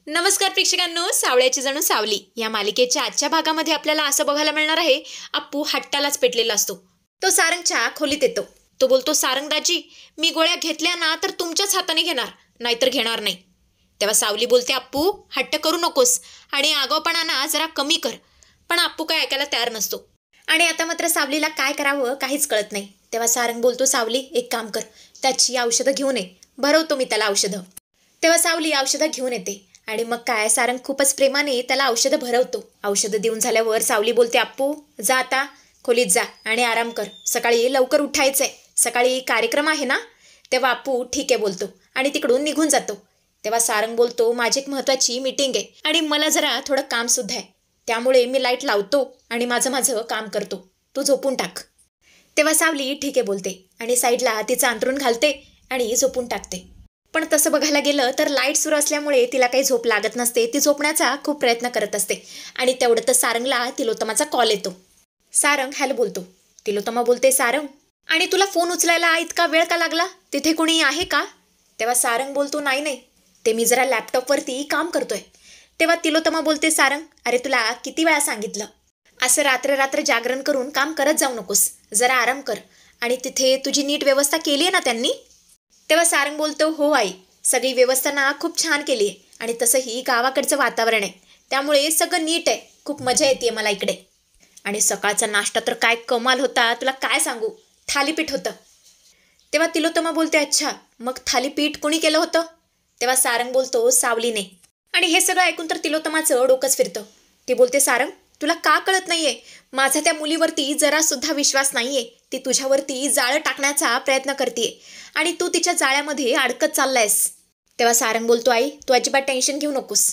नमस्कार प्रेक्षकांनो, सावळ्याची जणू सावली या मालिकेच्या आजच्या भागामध्ये आपल्याला असं बघायला मिळणार आहे. अप्पू हट्टालाच पेटलेला असतो. तो सारंगच्या खोलीत येतो. तो बोलतो, सारंगदाजी, मी गोळ्या घेतल्या ना तर तुमच्याच हाताने घेणार, नाहीतर घेणार नाही. तेव्हा सावली बोलते, अप्पू हट्ट करू नकोस आणि आगाऊपणा ना जरा कमी कर. पण अप्पू काय ऐकायला तयार नसतो आणि आता मात्र सावलीला काय करावं काहीच कळत नाही. तेव्हा सारंग बोलतो, सावली एक काम कर, त्याची औषधं घेऊन ये, भरवतो मी त्याला औषधं. तेव्हा सावली औषधं घेऊन येते आणि मग काय सारंग खूपच प्रेमाने त्याला औषधं भरवतो. औषधं देऊन झाल्यावर सावली बोलते, अप्पू जा आता खोलीत जा आणि आराम कर, सकाळी लवकर उठायचंय, सकाळी कार्यक्रम आहे ना. तेव्हा अप्पू ठीक आहे बोलतो आणि तिकडून निघून जातो. तेव्हा सारंग बोलतो, माझी एक महत्त्वाची मीटिंग आहे आणि मला जरा थोडं काम सुद्धा आहे, त्यामुळे मी लाईट लावतो आणि माझं काम करतो, तू झोपून टाक. तेव्हा सावली ठीक आहे बोलते आणि साईडला तिचं अंथरूण घालते आणि झोपून टाकते. पण तसं बघायला गेलं तर लाईट सुरू असल्यामुळे तिला काही झोप लागत नसते. ती झोपण्याचा खूप प्रयत्न करत असते आणि तेवढं तर सारंगला तिलोत्तमाचा कॉल येतो. सारंग हॅलो बोलतो. तिलोत्तमा बोलते, सारंग आणि तुला फोन उचलायला इतका वेळ का लागला, तिथे कोणी आहे का. तेव्हा सारंग बोलतो, नाही, ते मी जरा लॅपटॉपवरती काम करतोय. तेव्हा तिलोत्तमा बोलते, सारंग अरे तुला किती वेळा सांगितलं, असं रात्र जागरण करून काम करत जाऊ नकोस, जरा आराम कर. आणि तिथे तुझी नीट व्यवस्था केली आहे ना त्यांनी. तेव्हा सारंग बोलतो, हो आई, सगळी व्यवस्था ना खूप छान केली आहे आणि तसंही गावाकडचं वातावरण आहे, त्यामुळे सगळं नीट आहे, खूप मजा येते मला इकडे. आणि सकाळचा नाश्ता तर काय कमाल होता, तुला काय सांगू, थालीपीठ होतं. तेव्हा तिलोत्तमा बोलते, अच्छा मग थालीपीठ कोणी केलं होतं. तेव्हा सारंग बोलतो, सावलीने. आणि हे सगळं ऐकून तर तिलोत्तमाचं डोकंच फिरतं. ती बोलते, सारंग तुला का कळत नाहीये, माझा त्या मुलीवरती जरा सुद्धा विश्वास नाहीये, ती तुझ्यावरती जाळं टाकण्याचा प्रयत्न करते आणि तू तिच्या जाळ्यामध्ये अडकत चाललायस. तेव्हा सारंग बोलतो, आई तू अजिबात टेन्शन घेऊ नकोस,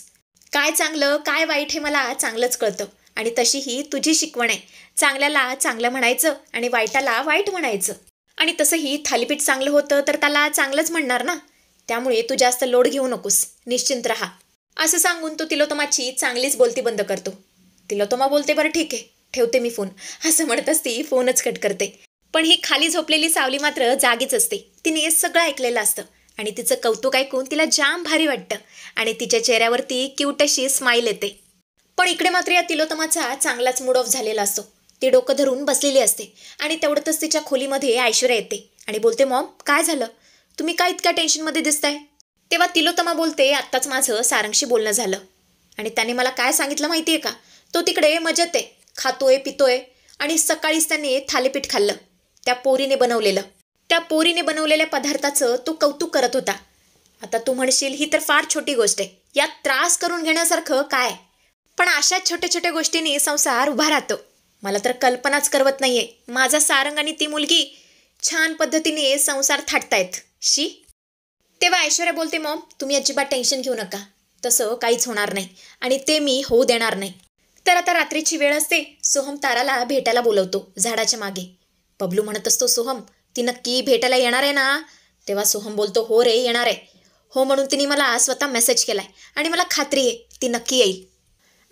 काय चांगलं काय वाईट हे मला चांगलंच कळतं आणि तशीही तुझी शिकवण आहे, चांगल्याला चांगलं म्हणायचं आणि वाईटाला वाईट म्हणायचं. आणि तसंही थालीपीठ चांगलं होतं तर त्याला चांगलंच म्हणणार ना, त्यामुळे तू जास्त लोड घेऊ नकोस, निश्चिंत राहा. असं सांगून तो तिलोत्तमाची चांगलीच बोलती बंद करतो. तिलोत्तमा बोलते, बरं ठीक आहे, ठेवते मी फोन, असं म्हणतच ती फोनच कट करते. पण ही खाली झोपलेली सावली मात्र जागीच असते. तिने सगळं ऐकलेलं असतं आणि तिचं कौतुक ऐकून तिला जाम भारी वाटतं आणि तिच्या चेहऱ्यावरती क्यूट अशी स्माईल येते. पण इकडे मात्र या तिलोत्तमाचा चांगलाच मूड ऑफ झालेला असतो. ती डोकं धरून बसलेली असते आणि तेवढ्यातच तिच्या खोलीमध्ये ऐश्वर्या येते आणि बोलते, मॉम काय झालं, तुम्ही काय इतक्या टेन्शनमध्ये दिसताय. तेव्हा तिलोत्तमा बोलते, आत्ताच माझं सारंगशी बोलणं झालं आणि त्याने मला काय सांगितलं माहितीये का, तो तिकडे मजेत आहे, खातोय पितोय आणि सकाळीच त्याने थालीपीठ खाल्लं, त्या पोरीने बनवलेल्या पदार्थाचं तो कौतुक करत होता. आता तू म्हणशील ही तर फार छोटी गोष्ट आहे, यात त्रास करून घेण्यासारखं काय, पण अशा छोट्या छोट्या गोष्टींनी संसार उभा राहतो. मला तर कल्पनाच करवत नाहीये, माझा सारंग आणि ती मुलगी छान पद्धतीने संसार थाटतायत. शी. तेव्हा ऐश्वर्या बोलते, मॉम तुम्ही अजिबात टेन्शन घेऊ नका, तसं काहीच होणार नाही आणि ते मी होऊ देणार नाही. तर आता रात्रीची वेळ असते. सोहम ताराला भेटायला बोलवतो झाडाच्या मागे. बबलू म्हणत असतो, सोहम ती नक्की भेटायला येणार आहे ना. तेव्हा सोहम बोलतो, हो रे येणार आहे, हो म्हणून तिने मला स्वतः मेसेज केलाय आणि मला खात्री आहे ती नक्की येईल.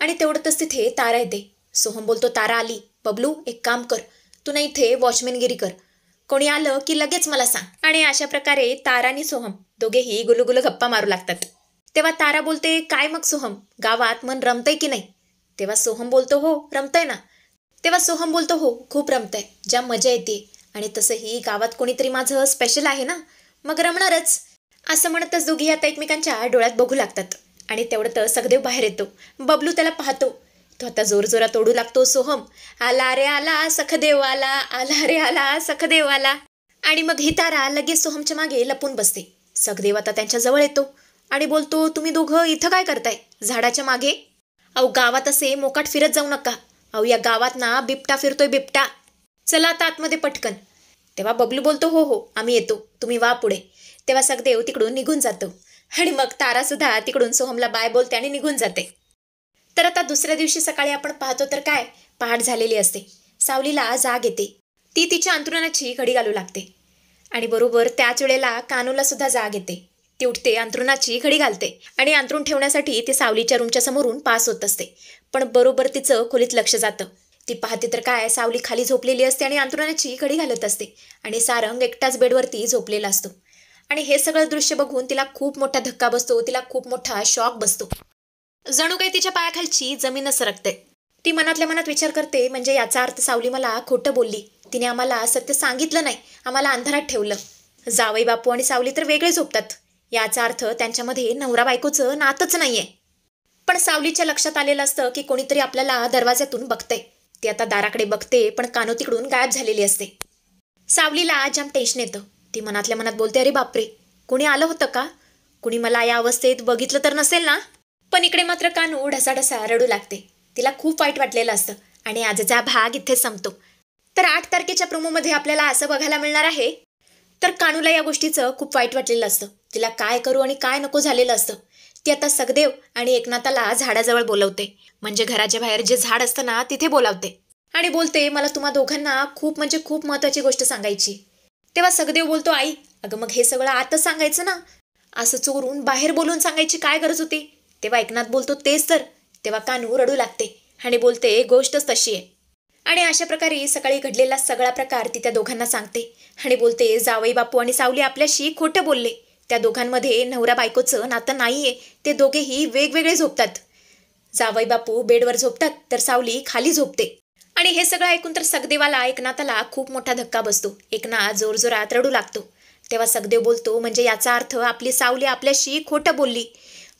आणि तेवढंच तिथे तारा येते. सोहम बोलतो, तारा आली, बबलू एक काम कर, तू ना इथे वॉचमॅनगिरी कर, कोणी आलं की लगेच मला सांग. आणि अशा प्रकारे तारा आणि सोहम दोघेही गुलगुल गप्पा मारू लागतात. तेव्हा तारा बोलते, काय मग सोहम, गावात मन रमतंय की नाही. तेव्हा सोहम बोलतो, हो रमतंय ना. तेव्हा सोहम बोलतो, हो खूप रमतंय, ज्या मजा येते आणि तसंही गावात कोणीतरी माझं स्पेशल आहे ना, मग रमणारच. असं म्हणतच दोघी आता एकमेकांच्या डोळ्यात बघू लागतात आणि तेवढं सखदेव बाहेर येतो. बबलू त्याला पाहतो, तो आता जोरजोरात ओढू लागतो, सोहम आला रे आला सखदेव आला, आला रे आला सखदेव आला. आणि मग ही तारा लगेच सोहमच्या मागे लपून बसते. सखदेव आता त्यांच्या जवळ येतो आणि बोलतो, तुम्ही दोघं इथं काय करताय झाडाच्या मागे. अहो गावात असे मोकाट फिरत जाऊ नका, अहो या गावात ना बिबटा फिरतोय, बिबटा, चला आता आतमध्ये पटकन. तेव्हा बबलू बोलतो, हो आम्ही येतो, तुम्ही वा पुढे. तेव्हा सखदेव तिकडून निघून जातो आणि मग तारा सुद्धा तिकडून सोहमला बाय बोलते आणि निघून जाते. तर आता दुसऱ्या दिवशी सकाळी आपण पाहतो तर काय, पहाट झालेली असते. सावलीला जाग येते. ती तिच्या अंथरुणाची घडी घालू लागते आणि बरोबर त्याच वेळेला कानूला सुद्धा जाग येते. ती उठते, अंथरुणाची घडी घालते आणि अंथरूण ठेवण्यासाठी ती सावलीच्या रूमच्या समोरून पास होत असते. पण बरोबर तिचं खोलीत लक्ष जातं. ती पाहते तर काय, सावली खाली झोपलेली असते आणि अंथरुणाची घडी घालत असते आणि सारंग एकटाच बेडवरती झोपलेला असतो. आणि हे सगळं दृश्य बघून तिला खूप मोठा धक्का बसतो, तिला खूप मोठा शॉक बसतो. जणू काही तिच्या पायाखालची जमीनच सरकते. ती मनातल्या मनात विचार करते, म्हणजे याचा अर्थ सावली मला खोटं बोलली. तिने आम्हाला सत्य सांगितलं नाही, आम्हाला अंधारात ठेवलं. जावई बापू आणि सावली तर वेगळे झोपतात. याचा अर्थ त्यांच्यामध्ये नवरा बायकोचं नातच नाहीये. पण सावलीच्या लक्षात आलेलं असतं की कोणीतरी आपल्याला दरवाज्यातून बघतंय. ती आता दाराकडे बघते, पण कानो तिकडून गायब झालेली असते. सावलीला जाम टेन्शन येतं. ती मनातल्या मनात बोलते, अरे बापरे, कुणी आलं होतं का? कुणी मला या अवस्थेत बघितलं तर नसेल ना? पण इकडे मात्र कानू ढसाढसा रडू लागते. तिला खूप वाईट वाटलेलं असतं आणि आजचा भाग इथेच संपतो. तर 8 तारखेच्या प्रोमोमध्ये आपल्याला असं बघायला मिळणार आहे. तर कानूला या गोष्टीचं खूप वाईट वाटलेलं असतं. तिला काय करू आणि काय नको झालेलं असतं. ती आता सखदेव आणि एकनाथाला झाडाजवळ बोलवते, म्हणजे घराच्या बाहेर जे झाड असतं ना तिथे बोलावते आणि बोलते, मला तुम्हा दोघांना खूप म्हणजे खूप महत्त्वाची गोष्ट सांगायची. तेव्हा सखदेव बोलतो, आई अगं मग हे सगळं आताच सांगायचं ना, असं चोरून बाहेर बोलून सांगायची काय गरज होती? तेव्हा एकनाथ बोलतो, तेच तर. तेव्हा कानू रडू लागते आणि बोलते, गोष्टच तशी आहे. आणि अशा प्रकारे सकाळी घडलेला सगळा प्रकार ती त्या दोघांना सांगते आणि बोलते, जावई बापू आणि सावली आपल्याशी खोटं बोलले. त्या दोघांमध्ये नवरा बायकोचं नातं नाहीये. ते दोघेही वेगवेगळे झोपतात. जावई बापू बेडवर झोपतात तर सावली खाली झोपते. आणि हे सगळं ऐकून तर सखदेवाला एकनाथाला खूप मोठा धक्का बसतो. एकनाथ जोरजोरात रडू लागतो. तेव्हा सखदेव बोलतो, म्हणजे याचा अर्थ आपली सावली आपल्याशी खोटं बोलली.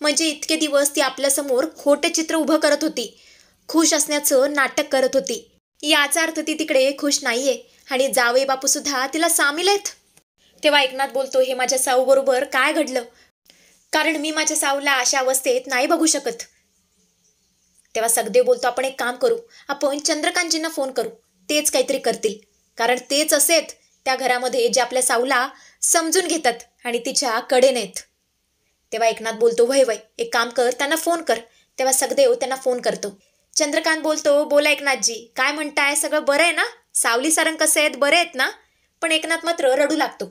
म्हणजे इतके दिवस ती आपल्यासमोर खोटं चित्र उभं करत होती, खुश असण्याचं नाटक करत होती. याचा अर्थ ती तिकडे खुश नाहीये आणि जावई बापू सुद्धा तिला सामील आहेत. तेव्हा एकनाथ बोलतो, हे माझ्या साऊ बरोबर काय घडलं? कारण मी माझ्या साऊला अशा अवस्थेत नाही बघू शकत. तेव्हा सखदेव बोलतो, आपण एक काम करू, आपण चंद्रकांतजींना फोन करू. तेच काहीतरी करतील. कारण तेच असेत त्या घरामध्ये जे आपल्या साऊला समजून घेतात आणि तिच्या कडेन आहेत. तेव्हा एकनाथ बोलतो, वय वय एक काम कर, त्यांना फोन कर. तेव्हा सखदेव त्यांना फोन करतो. चंद्रकांत बोलतो, बोला एकनाथजी, काय म्हणताय, सगळं बरं आहे ना? सावली सारंग कसे आहेत, बरे आहेत ना? पण एकनाथ मात्र रडू लागतो.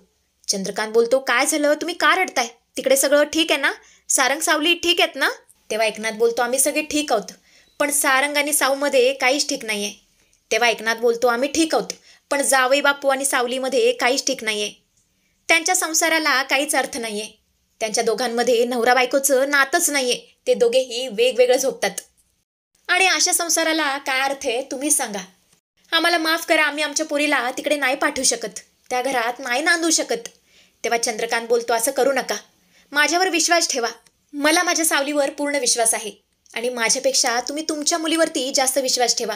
चंद्रकांत बोलतो, काय झालं, तुम्ही का रडताय? तिकडे सगळं ठीक आहे ना? सारंग सावली ठीक आहेत ना? तेव्हा एकनाथ बोलतो, आम्ही सगळे ठीक आहोत, पण सारंग आणि साऊमध्ये काहीच ठीक नाहीये. तेव्हा एकनाथ बोलतो, आम्ही ठीक आहोत, पण जावई बापू आणि सावलीमध्ये काहीच ठीक नाहीये. त्यांच्या संसाराला काहीच अर्थ नाहीये. त्यांच्या दोघांमध्ये नवरा बायकोचं नातच नाहीये. ते दोघेही वेगवेगळं झोपतात. आणि अशा संसाराला काय अर्थ आहे, तुम्हीच सांगा. आम्हाला माफ करा, आम्ही आमच्या पोरीला तिकडे नाही पाठवू शकत, त्या घरात नाही नांदू शकत. तेव्हा चंद्रकांत बोलतो, असं करू नका, माझ्यावर विश्वास ठेवा. मला माझ्या सावलीवर पूर्ण विश्वास आहे आणि माझ्यापेक्षा तुम्ही तुमच्या मुलीवरती जास्त विश्वास ठेवा.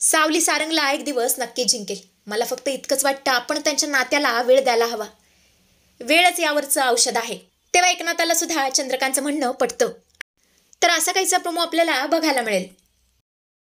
सावली सारंगला एक दिवस नक्की जिंकेल. मला फक्त इतकंच वाटतं, आपण त्यांच्या नात्याला वेळ द्यायला हवा. वेळच यावरचं औषध आहे. तेव्हा एकनाथाला सुद्धा चंद्रकांतचं म्हणणं पटतं. तर असा काहीचा प्रोमो आपल्याला बघायला मिळेल.